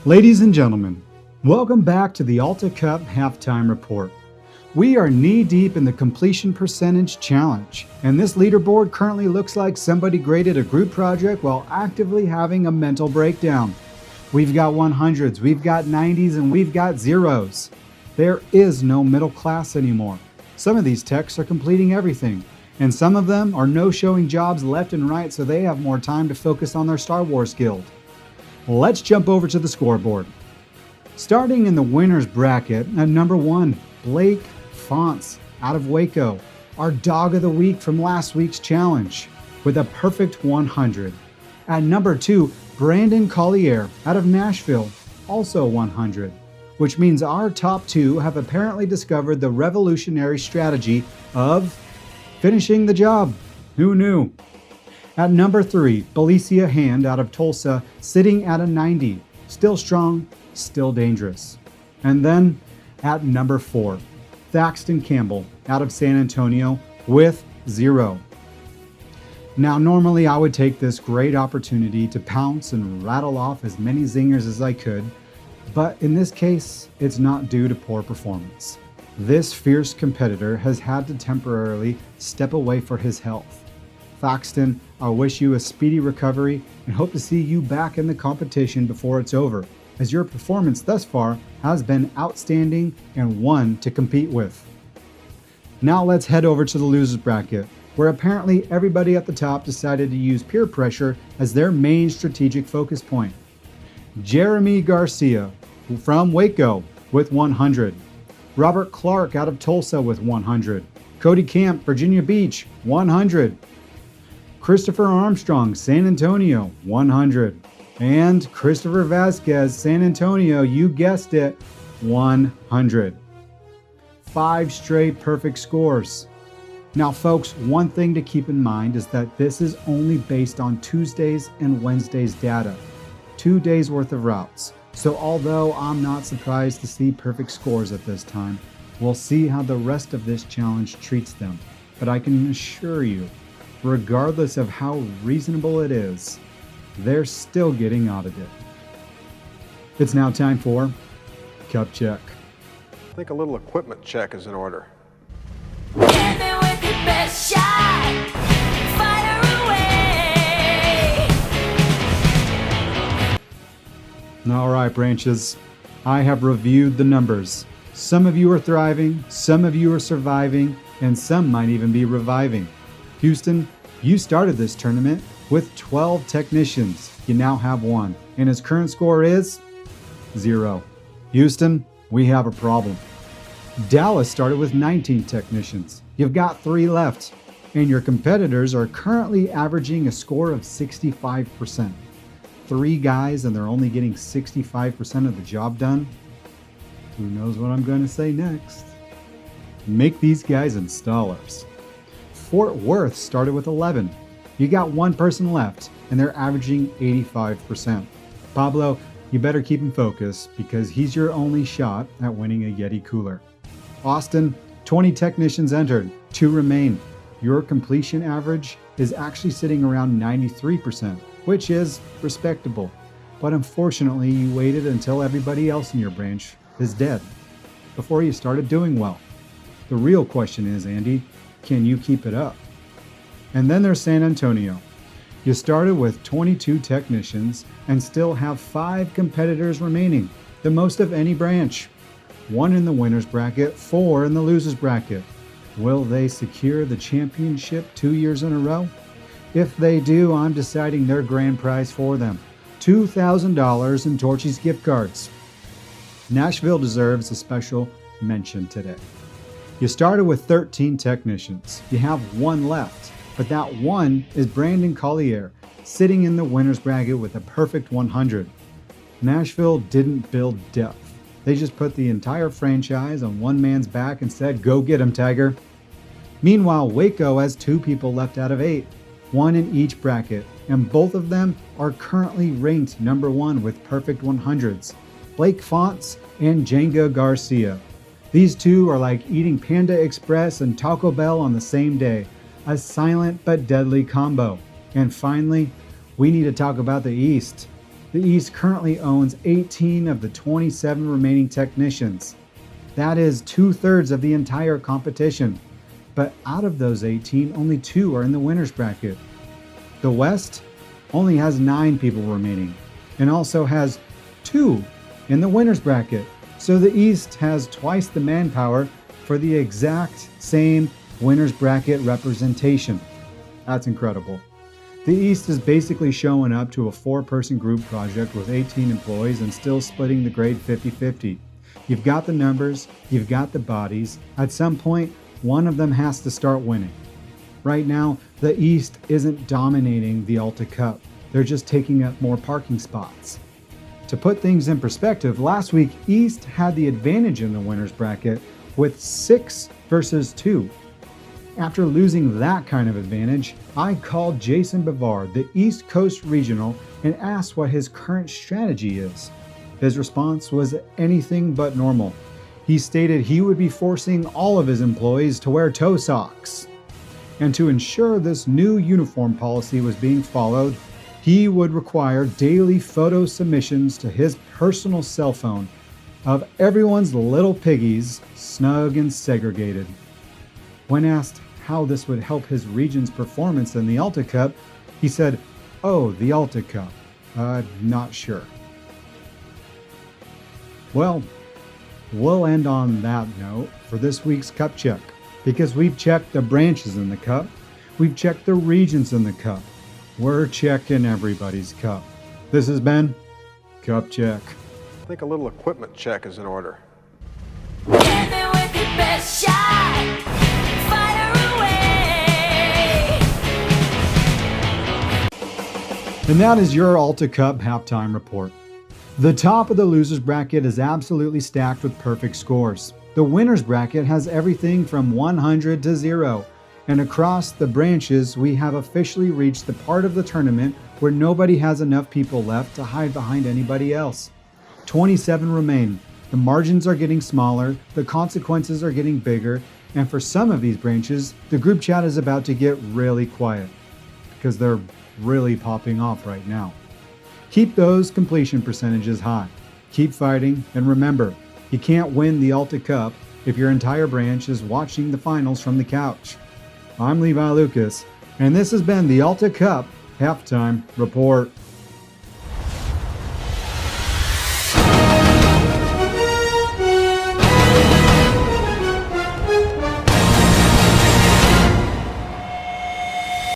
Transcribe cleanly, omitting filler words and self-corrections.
Ladies and gentlemen, welcome back to the Alta Cup Halftime Report. We are knee-deep in the completion percentage challenge, and this leaderboard currently looks like somebody graded a group project while actively having a mental breakdown. We've got 100s, we've got 90s, and we've got zeros. There is no middle class anymore. Some of these techs are completing everything, and some of them are no-showing jobs left and right so they have more time to focus on their Star Wars guild. Let's jump over to the scoreboard. Starting in the winners bracket at number 1, Blake Fonts out of Waco, our dog of the week from last week's challenge, with a perfect 100. At number 2, Brandon Collier out of Nashville, also 100, which means our top 2 have apparently discovered the revolutionary strategy of finishing the job. Who knew? At number 3, Belicia Hand out of Tulsa, sitting at a 90. Still strong, still dangerous. And then at number 4, Thaxton Campbell out of San Antonio with 0. Now, normally I would take this great opportunity to pounce and rattle off as many zingers as I could, but in this case, it's not due to poor performance. This fierce competitor has had to temporarily step away for his health. Thaxton, I wish you a speedy recovery and hope to see you back in the competition before it's over, as your performance thus far has been outstanding and one to compete with. Now let's head over to the losers bracket, where apparently everybody at the top decided to use peer pressure as their main strategic focus point. Jeremy Garcia from Waco with 100. Robert Clark out of Tulsa with 100. Cody Camp, Virginia Beach, 100. Christopher Armstrong, San Antonio, 100. And Christopher Vasquez, San Antonio, you guessed it, 100. 5 straight perfect scores. Now folks, one thing to keep in mind is that this is only based on Tuesdays and Wednesdays data. 2 days worth of routes. So although I'm not surprised to see perfect scores at this time, we'll see how the rest of this challenge treats them. But I can assure you, regardless of how reasonable it is, they're still getting audited. It's now time for Cup Check. I think a little equipment check is in order. Hit me with your best shot. Fire away. All right, branches. I have reviewed the numbers. Some of you are thriving, some of you are surviving, and some might even be reviving. Houston, you started this tournament with 12 technicians. You now have 1, and his current score is 0. Houston, we have a problem. Dallas started with 19 technicians. You've got 3 left, and your competitors are currently averaging a score of 65%. 3 guys, and they're only getting 65% of the job done? Who knows what I'm going to say next? Make these guys installers. Fort Worth started with 11. You got 1 person left, and they're averaging 85%. Pablo, you better keep him focused because he's your only shot at winning a Yeti cooler. Austin, 20 technicians entered, 2 remain. Your completion average is actually sitting around 93%, which is respectable. But unfortunately, you waited until everybody else in your branch is dead before you started doing well. The real question is, Andy, can you keep it up? And then there's San Antonio. You started with 22 technicians and still have 5 competitors remaining, the most of any branch. 1 in the winners bracket, 4 in the losers bracket. Will they secure the championship 2 years in a row? If they do, I'm deciding their grand prize for them. $2,000 in Torchy's gift cards. Nashville deserves a special mention today. You started with 13 technicians. You have 1 left, but that 1 is Brandon Collier, sitting in the winners bracket with a perfect 100. Nashville didn't build depth. They just put the entire franchise on one man's back and said, go get him, Tiger. Meanwhile, Waco has 2 people left out of 8, 1 in each bracket, and both of them are currently ranked number 1 with perfect 100s, Blake Fonts and Jenga Garcia. These 2 are like eating Panda Express and Taco Bell on the same day, a silent but deadly combo. And finally, we need to talk about the East. The East currently owns 18 of the 27 remaining technicians. That is 2/3 of the entire competition. But out of those 18, only 2 are in the winner's bracket. The West only has 9 people remaining and also has 2 in the winner's bracket. So the East has twice the manpower for the exact same winner's bracket representation. That's incredible. The East is basically showing up to a 4-person group project with 18 employees and still splitting the grade 50-50. You've got the numbers, you've got the bodies. At some point, one of them has to start winning. Right now, the East isn't dominating the Alta Cup. They're just taking up more parking spots. To put things in perspective, last week, East had the advantage in the winner's bracket with 6 versus 2. After losing that kind of advantage, I called Jason Bavard, the East Coast Regional, and asked what his current strategy is. His response was anything but normal. He stated he would be forcing all of his employees to wear toe socks. And to ensure this new uniform policy was being followed, he would require daily photo submissions to his personal cell phone of everyone's little piggies snug and segregated. When asked how this would help his region's performance in the Alta Cup, he said, "Oh, the Alta Cup. Not sure." Well, we'll end on that note for this week's Cup Check, because we've checked the branches in the Cup, we've checked the regions in the Cup, we're checking everybody's Cup. This has been Cup Check. I think a little equipment check is in order. Hit me with your best shot. Fire away. And that is your Alta Cup halftime report. The top of the losers bracket is absolutely stacked with perfect scores. The winners bracket has everything from 100 to 0. And across the branches, we have officially reached the part of the tournament where nobody has enough people left to hide behind anybody else. 27 remain. The margins are getting smaller, the consequences are getting bigger, and for some of these branches, the group chat is about to get really quiet because they're really popping off right now. Keep those completion percentages high. Keep fighting, and remember, you can't win the Alta Cup if your entire branch is watching the finals from the couch. I'm Levi Lucas, and this has been the Alta Cup Halftime Report.